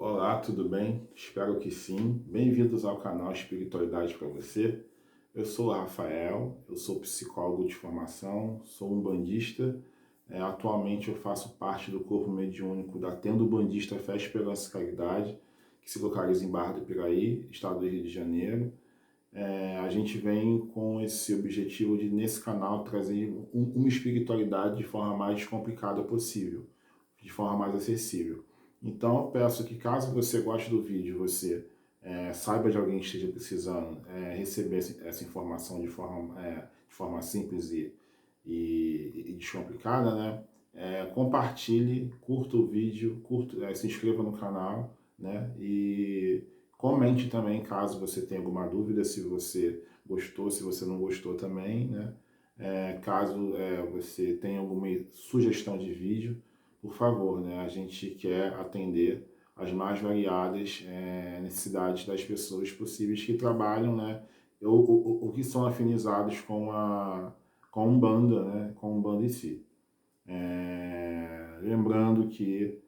Olá, tudo bem? Espero que sim. Bem-vindos ao canal Espiritualidade para você. Eu sou o Rafael, eu sou psicólogo de formação, sou umbandista. Atualmente eu faço parte do corpo mediúnico da Tenda Umbandista Fé, Esperança e Caridade, que se localiza em Barra do Piraí, estado do Rio de Janeiro. A gente vem com esse objetivo de, nesse canal, trazer uma espiritualidade de forma mais descomplicada possível, de forma mais acessível. Então eu peço que, caso você goste do vídeo, você saiba de alguém que esteja precisando receber essa informação de forma simples e descomplicada, né? Compartilhe, curta o vídeo, se inscreva no canal, né? E comente também caso você tenha alguma dúvida, se você gostou, se você não gostou também, né? Caso você tenha alguma sugestão de vídeo, por favor, né? A gente quer atender as mais variadas necessidades das pessoas possíveis que trabalham, né? Ou que são afinizados com a Umbanda, né? Com a Umbanda em si. Lembrando que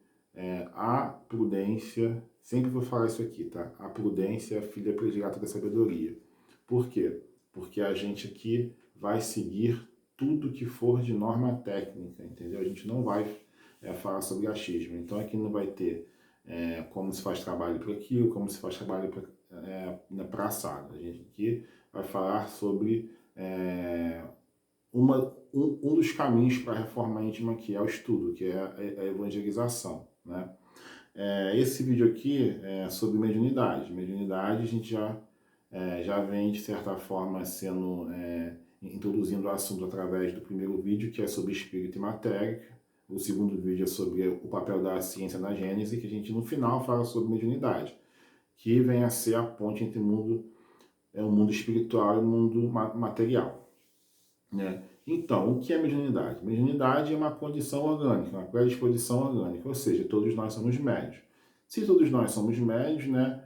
a prudência, sempre vou falar isso aqui, tá? A prudência é a filha predileta da sabedoria. Por quê? Porque a gente aqui vai seguir tudo que for de norma técnica, entendeu? A gente não vai falar sobre achismo. Então aqui não vai ter como se faz trabalho para aquilo, como se faz trabalho para assado. A gente aqui vai falar sobre um dos caminhos para a reforma íntima, que é o estudo, que é a evangelização, né? Esse vídeo aqui é sobre mediunidade. Mediunidade a gente já vem, de certa forma, introduzindo o assunto através do primeiro vídeo, que é sobre espírito e matéria. O segundo vídeo é sobre o papel da ciência na Gênese, que a gente, no final, fala sobre mediunidade, que vem a ser a ponte entre o mundo espiritual e o mundo material, né? Então, o que é mediunidade? Mediunidade é uma condição orgânica, uma predisposição orgânica, ou seja, todos nós somos médios. Se todos nós somos médios, né,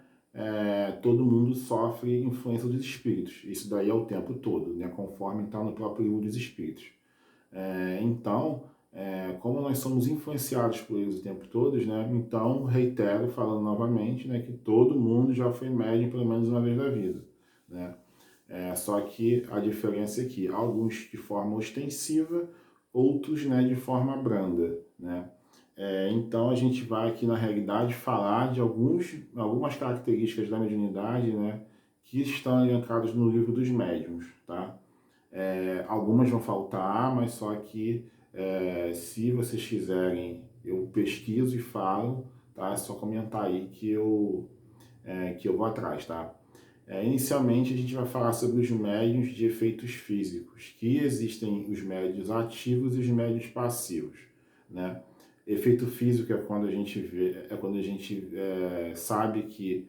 todo mundo sofre influência dos espíritos. Isso daí é o tempo todo, né, conforme está no próprio livro dos espíritos. Então, como nós somos influenciados por eles o tempo todo, né, então, reitero, falando novamente, né, que todo mundo já foi médium pelo menos uma vez na vida, né? Só que a diferença é que alguns de forma ostensiva, outros, né, de forma branda, né? Então a gente vai aqui na realidade falar de algumas características da mediunidade, né, que estão elencadas no livro dos médiuns, tá? Algumas vão faltar, mas só que se vocês quiserem, eu pesquiso e falo, tá? É só comentar aí que eu vou atrás, tá? Inicialmente a gente vai falar sobre os médiuns de efeitos físicos, que existem os médiuns ativos e os médiuns passivos, né? Efeito físico é quando a gente sabe que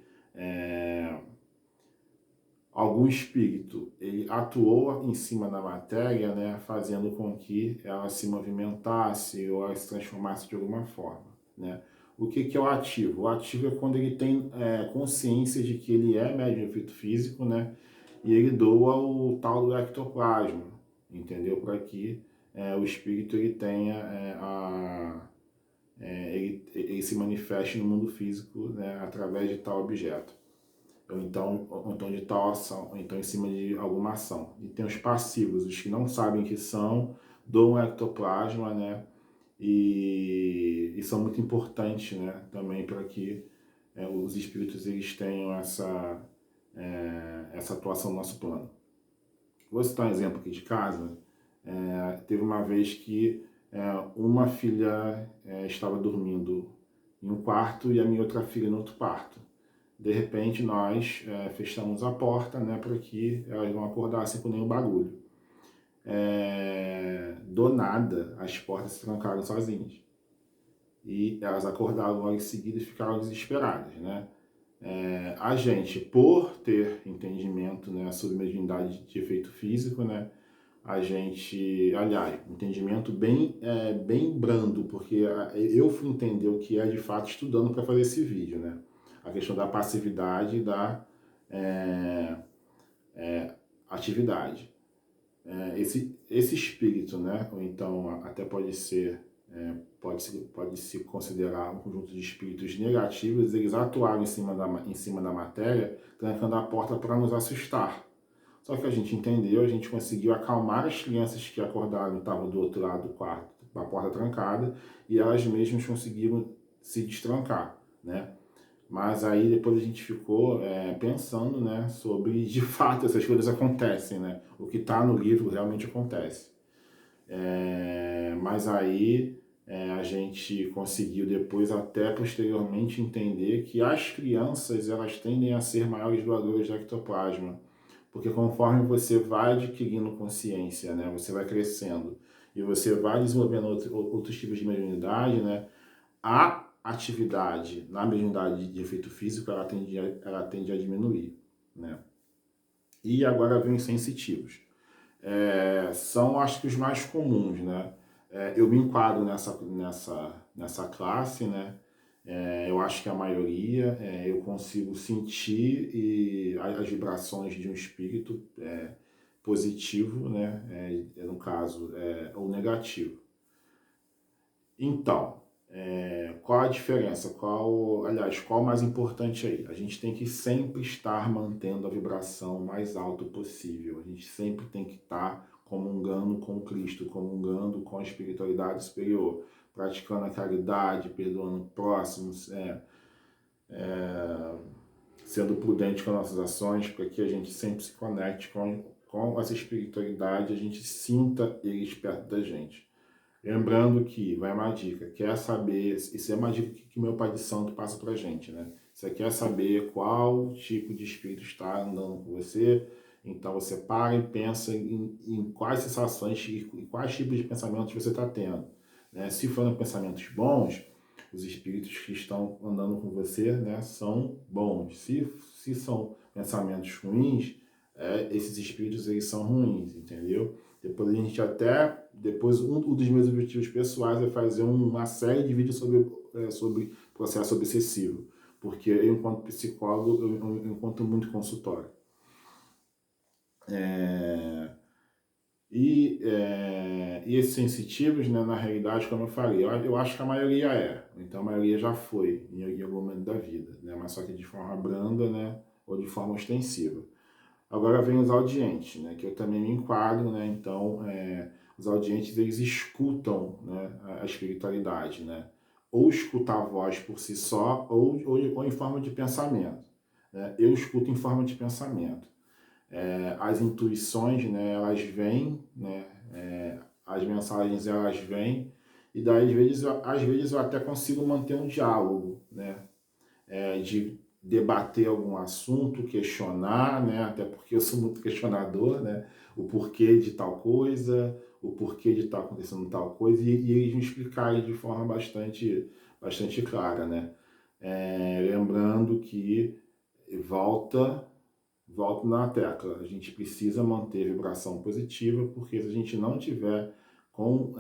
algum espírito ele atuou em cima da matéria, né, fazendo com que ela se movimentasse ou ela se transformasse de alguma forma, né? O que é o ativo? O ativo é quando ele tem consciência de que ele é médium de efeito físico, né, e ele doa o tal do ectoplasma, entendeu? Para que o espírito ele tenha ele se manifeste no mundo físico, né, através de tal objeto. Ou então de tal ação, ou então em cima de alguma ação. E tem os passivos, os que não sabem que são, doam ectoplasma, né? E são muito importantes, né? Também para que os espíritos eles tenham essa atuação no nosso plano. Vou citar um exemplo aqui de casa. Teve uma vez que uma filha estava dormindo em um quarto e a minha outra filha no outro quarto. De repente nós fechamos a porta, né, para que elas não acordassem com nenhum barulho. Do nada, as portas se trancaram sozinhas. E elas acordaram logo em seguida e ficaram desesperadas, né? A gente, por ter entendimento, né, sobre mediunidade de efeito físico, né, a gente, aliás, entendimento bem brando, porque eu fui entender o que é de fato estudando para fazer esse vídeo, né? A questão da passividade e da atividade. Esse espírito, né? Ou então até pode ser pode-se considerar um conjunto de espíritos negativos, eles atuaram em cima da matéria, trancando a porta para nos assustar. Só que a gente entendeu, a gente conseguiu acalmar as crianças que acordaram e estavam do outro lado do quarto, com a porta trancada, e elas mesmas conseguiram se destrancar, né? Mas aí depois a gente ficou pensando, né, sobre, de fato, essas coisas acontecem, né? O que está no livro realmente acontece. Mas aí a gente conseguiu depois, até posteriormente, entender que as crianças, elas tendem a ser maiores doadores de ectoplasma, porque conforme você vai adquirindo consciência, né, você vai crescendo e você vai desenvolvendo outros tipos de mediunidade, né, a atividade na mediunidade de efeito físico, ela tende a diminuir, né. E agora vem os sensitivos. São, acho que, os mais comuns, né? Eu me enquadro nessa classe, né? Eu acho que a maioria, eu consigo sentir as vibrações de um espírito positivo, né? No caso, ou negativo. Então, qual a diferença? Qual o mais importante aí? A gente tem que sempre estar mantendo a vibração mais alta possível. A gente sempre tem que estar comungando com Cristo, comungando com a espiritualidade superior, praticando a caridade, perdoando o próximo, sendo prudente com nossas ações, para que a gente sempre se conecte com essa espiritualidade, a gente sinta eles perto da gente. Lembrando que, vai uma dica, quer saber, isso é uma dica que o meu pai de santo passa pra gente, né? Você quer saber qual tipo de espírito está andando com você, então você para e pensa em quais sensações e quais tipos de pensamentos você está tendo, né? Se forem pensamentos bons, os espíritos que estão andando com você, né, são bons. Se são pensamentos ruins, esses espíritos, eles são ruins, entendeu? Depois a gente depois um dos meus objetivos pessoais é fazer uma série de vídeos sobre processo obsessivo, porque eu, enquanto psicólogo, eu encontro muito consultório. E esses sensitivos, né, na realidade, como eu falei, eu acho que a maioria então a maioria já foi em algum momento da vida, né, mas só que de forma branda, né, ou de forma ostensiva. Agora vem os audientes, né, que eu também me enquadro, né, então os audientes, eles escutam, né, a espiritualidade, né, ou escutar a voz por si só, ou em forma de pensamento, né. Eu escuto em forma de pensamento. As intuições, né, elas vêm, né, as mensagens, elas vêm, e daí às vezes eu até consigo manter um diálogo, né, de debater algum assunto, questionar, né, até porque eu sou muito questionador, né, o porquê de tal coisa, o porquê de estar acontecendo tal coisa, e eles me explicarem de forma bastante clara, né. Lembrando que volto na tecla, a gente precisa manter vibração positiva, porque se a gente não tiver com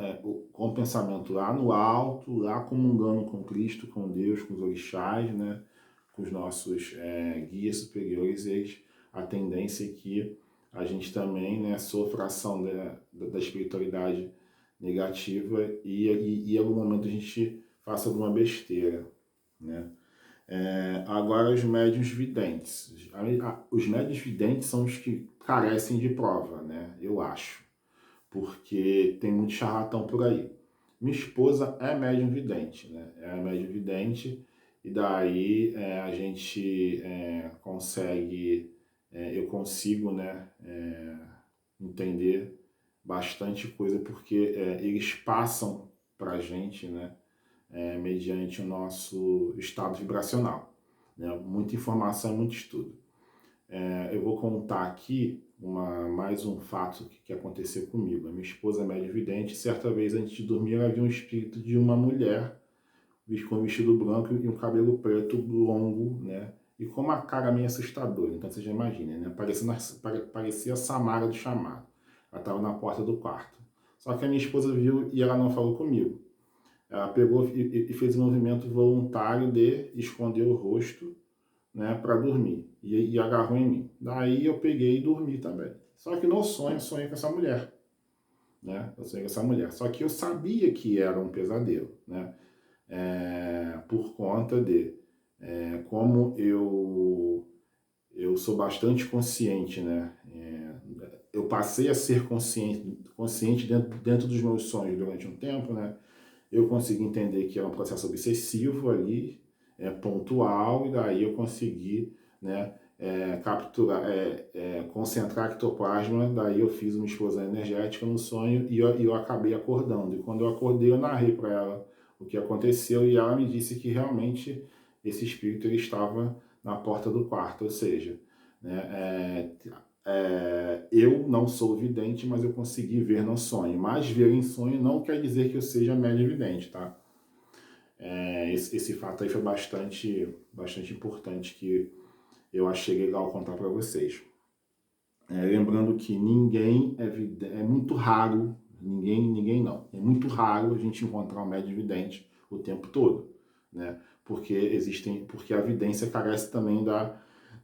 o pensamento lá no alto, lá comungando com Cristo, com Deus, com os orixás, né, com os nossos guias superiores, a tendência é que a gente também, né, sofra a ação da espiritualidade negativa e em algum momento a gente faça alguma besteira, né? Agora, os médiuns videntes. Os médiuns videntes são os que carecem de prova, né? Eu acho. Porque tem muito charlatão por aí. Minha esposa é médium vidente, né? É médium vidente, e daí a gente consegue, eu consigo, né, entender bastante coisa, porque eles passam pra gente, né, mediante o nosso estado vibracional, né? Muita informação, muito estudo. Eu vou contar aqui mais um fato que aconteceu comigo. A minha esposa é médium vidente, certa vez antes de dormir ela viu um espírito de uma mulher com um vestido branco e um cabelo preto longo, né? E com uma cara meio assustadora, então você já imagina, né? Parecia a Samara do Chamado. Ela estava na porta do quarto. Só que a minha esposa viu e ela não falou comigo. Ela pegou e fez um movimento voluntário de esconder o rosto, né, para dormir. E agarrou em mim. Daí eu peguei e dormi também. Só que no sonho, sonhei com essa mulher, né? Eu sonhei com essa mulher. Só que eu sabia que era um pesadelo, né? Por conta de como eu sou bastante consciente, né? Eu passei a ser consciente dentro dos meus sonhos durante um tempo, né? Eu consegui entender que é um processo obsessivo ali, pontual, e daí eu consegui, né, capturar, concentrar ectoplasma, daí eu fiz uma explosão energética no sonho e eu acabei acordando. E quando eu acordei, eu narrei para ela o que aconteceu e ela me disse que realmente esse espírito ele estava na porta do quarto, ou seja, né, eu não sou vidente, mas eu consegui ver no sonho. Mas ver em sonho não quer dizer que eu seja médio vidente, tá? Esse fato aí foi bastante importante que eu achei legal contar para vocês. Lembrando que ninguém é muito raro, ninguém não, é muito raro a gente encontrar um médio vidente o tempo todo, né? Porque a vidência carece também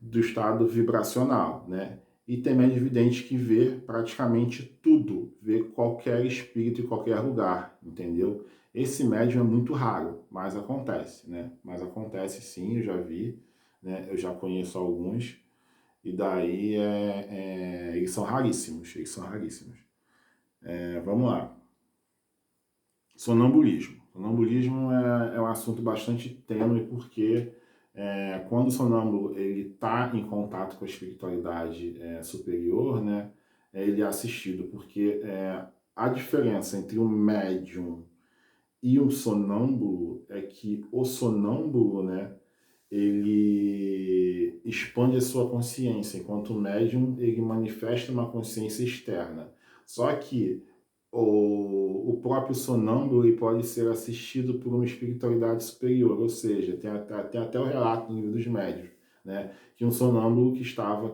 do estado vibracional, né? E tem médio vidente que vê praticamente tudo, vê qualquer espírito em qualquer lugar, entendeu? Esse médium é muito raro, mas acontece, né? Mas acontece sim, eu já vi, né? Eu já conheço alguns, e daí eles são raríssimos, eles são raríssimos. Vamos lá. Sonambulismo. Sonambulismo é um assunto bastante tênue porque quando o sonâmbulo está em contato com a espiritualidade superior, né, ele é assistido, porque a diferença entre um médium e um sonâmbulo é que o sonâmbulo, né, ele expande a sua consciência, enquanto o médium ele manifesta uma consciência externa. Só que o próprio sonâmbulo ele pode ser assistido por uma espiritualidade superior, ou seja, tem até o relato no livro dos médiuns, né, que um sonâmbulo que estava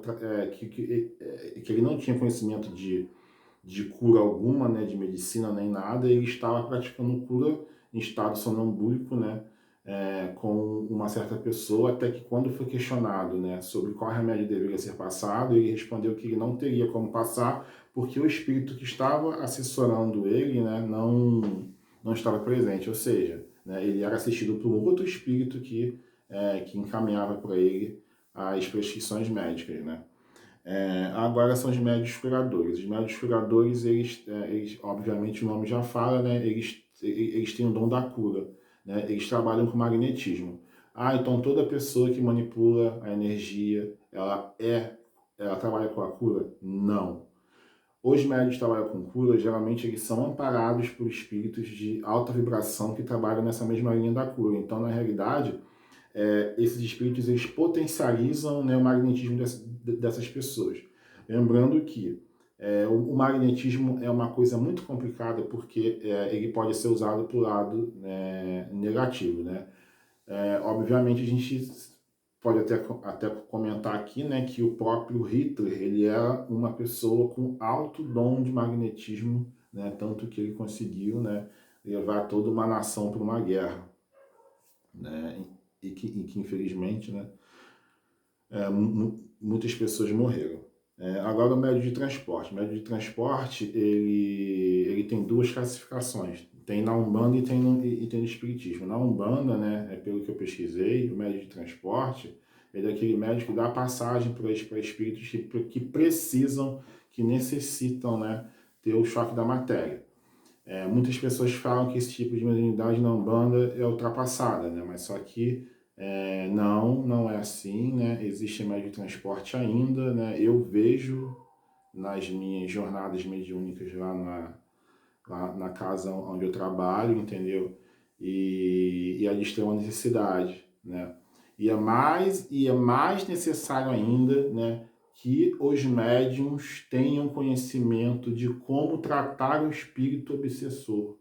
que ele não tinha conhecimento de cura alguma, né, de medicina nem nada, ele estava praticando cura em estado sonambúlico, né, com uma certa pessoa, até que quando foi questionado, né, sobre qual remédio deveria ser passado, ele respondeu que ele não teria como passar, porque o espírito que estava assessorando ele, né, não estava presente, ou seja, né, ele era assistido por um outro espírito que encaminhava para ele as prescrições médicas, né. Agora são os médios curadores. Os médios curadores, eles, obviamente o nome já fala, né? Eles têm o dom da cura, né? Eles trabalham com magnetismo. Então toda pessoa que manipula a energia, ela trabalha com a cura? Não. Os médios que trabalham com cura, geralmente eles são amparados por espíritos de alta vibração que trabalham nessa mesma linha da cura. Então, na realidade, esses espíritos eles potencializam, né, o magnetismo dessas pessoas. Lembrando que o magnetismo é uma coisa muito complicada porque ele pode ser usado para o lado, né, negativo, né? Obviamente a gente pode até comentar aqui, né, que o próprio Hitler ele era uma pessoa com alto dom de magnetismo, né, tanto que ele conseguiu, né, levar toda uma nação para uma guerra, né, e que infelizmente, né, muitas pessoas morreram. Agora o médio de transporte. O médio de transporte, ele tem duas classificações. Tem na Umbanda e tem no Espiritismo. Na Umbanda, né, pelo que eu pesquisei, o médio de transporte, ele é aquele médico que dá passagem para espíritos que precisam, que necessitam, né, ter o choque da matéria. Muitas pessoas falam que esse tipo de mediunidade na Umbanda é ultrapassada, né? Mas só que não é assim, né? Existe médio de transporte ainda, né? Eu vejo nas minhas jornadas mediúnicas lá na casa onde eu trabalho, entendeu? E eles têm uma necessidade, né? E é mais necessário ainda, né, que os médiums tenham conhecimento de como tratar o espírito obsessor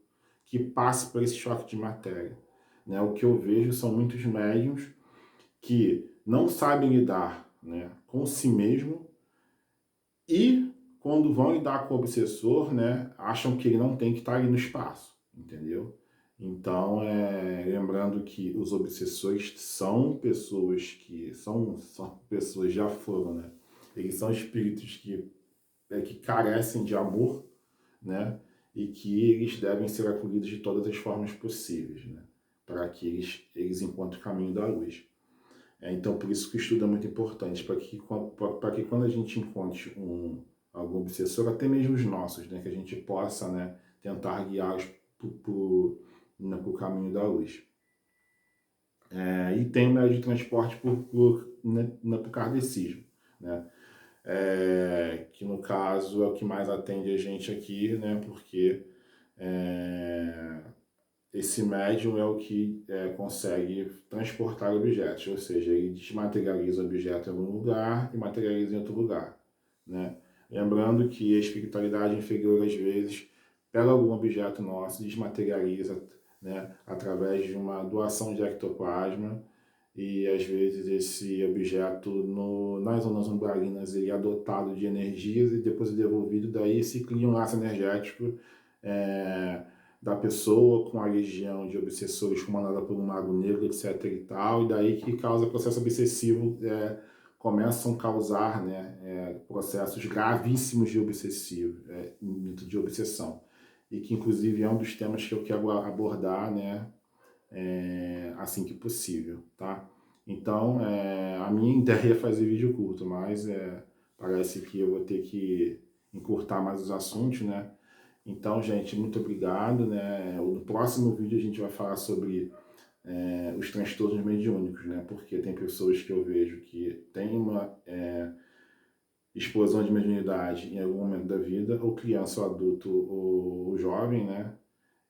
que passe por esse choque de matéria, né? O que eu vejo são muitos médiums que não sabem lidar, né, com si mesmo e quando vão lidar com o obsessor, né, acham que ele não tem que estar ali no espaço, entendeu? Então, lembrando que os obsessores são pessoas são pessoas, já foram, né? Eles são espíritos que carecem de amor, né? e que eles devem ser acolhidos de todas as formas possíveis, né? Para que eles encontrem o caminho da luz. Então, por isso que o estudo é muito importante, para que quando a gente encontre algum obsessor, até mesmo os nossos, né, que a gente possa, né, tentar guiá-los para o caminho da luz. E tem o médio de transporte por kardecismo, né? Que no caso é o que mais atende a gente aqui, né? Porque esse médium é o que consegue transportar objetos, ou seja, ele desmaterializa o objeto em algum lugar e materializa em outro lugar, né? Lembrando que a espiritualidade inferior, às vezes, pega algum objeto nosso, desmaterializa, né, através de uma doação de ectoplasma, e às vezes esse objeto nas ondas umbralinas ele é dotado de energias e depois é devolvido, daí se cria um laço energético da pessoa com a legião de obsessores comandada por um mago negro, etc e tal, e daí que causa processo obsessivo, começam a causar, né, processos gravíssimos de de obsessão, e que inclusive é um dos temas que eu quero abordar, né, assim que possível, tá? Então, a minha ideia é fazer vídeo curto, mas parece que eu vou ter que encurtar mais os assuntos, né? Então, gente, muito obrigado, né? No próximo vídeo a gente vai falar sobre os transtornos mediúnicos, né? Porque tem pessoas que eu vejo que têm uma explosão de mediunidade em algum momento da vida, ou criança, ou adulto, ou jovem, né?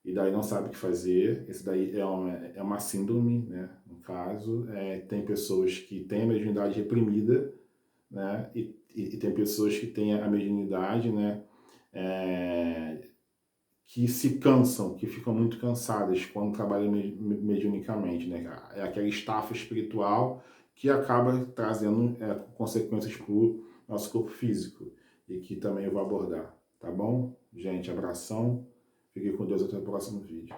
E daí não sabe o que fazer. Esse daí é uma síndrome, né? No caso, tem pessoas que têm a mediunidade reprimida, né? E tem pessoas que têm a mediunidade, né? Que se cansam, que ficam muito cansadas quando trabalham mediunicamente, né? É aquela estafa espiritual que acaba trazendo consequências para o nosso corpo físico, e que também eu vou abordar, tá bom? Gente, abração, fique com Deus, até o próximo vídeo.